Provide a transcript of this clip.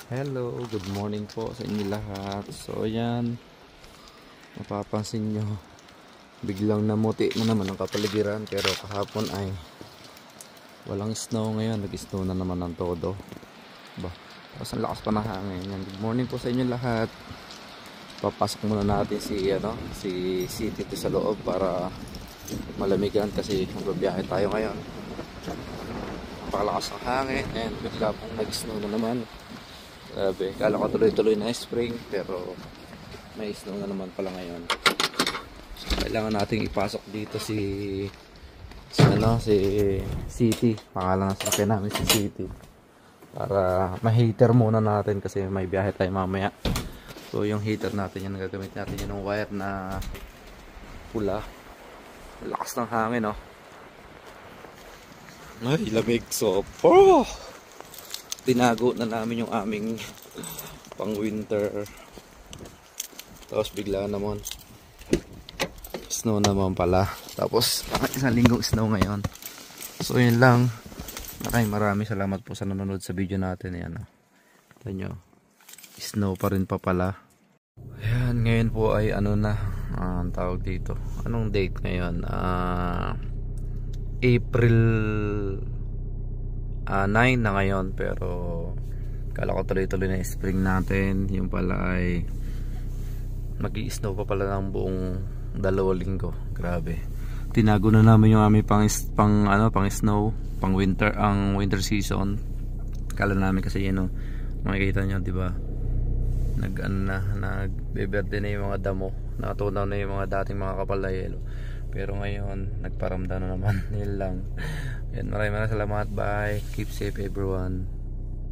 Hello, good morning po sa inyo lahat. So ayan, mapapansin nyo, biglang namuti na naman ang kapaligiran. Pero kahapon ay walang snow, ngayon nag-snow na naman ng todo ba. Tapos ang lakas pa na hangin. Yan, good morning po sa inyo lahat. Papasok muna natin si City sa loob para malamigan kasi magbabiyahe tayo ngayon. Napakalakas ng hangin and bigla pong nag-snow na naman. Grabe, kala ko tuloy-tuloy na spring pero may snow na naman pala ngayon. So, kailangan nating ipasok dito si City. Pangalan ng sasakyan namin si City. Para ma-heater muna natin kasi may biyahe tayo mamaya. So yung heater natin yan, gagamit natin yung wire na pula. Lakas ng hangin, oh. Ay, lamig. So, tinago na namin yung aming pang winter. Tapos bigla naman snow naman pala. Tapos isang linggong snow ngayon. So yun lang. Maraming salamat po sa nanonood sa video natin. Ayan, ito nyo, snow pa rin pa pala. Ayan, ngayon po ay ano na ang tawag dito, anong date ngayon? April 9 na ngayon, pero kala ko tuloy-tuloy na spring natin. Yung pala ay mag-i-snow pa pala ng buong 2 linggo. Grabe. Tinago na namin yung aming pang snow, pang winter, ang winter season. Kala namin kasi yun, makikita nyo, di ba? Nagbeberde na yung mga damo, nakatunaw na yung mga dating mga kapal na yelo. Pero ngayon nagparamdam na naman. Yun lang. Yan, maraming salamat. Bye. Keep safe everyone.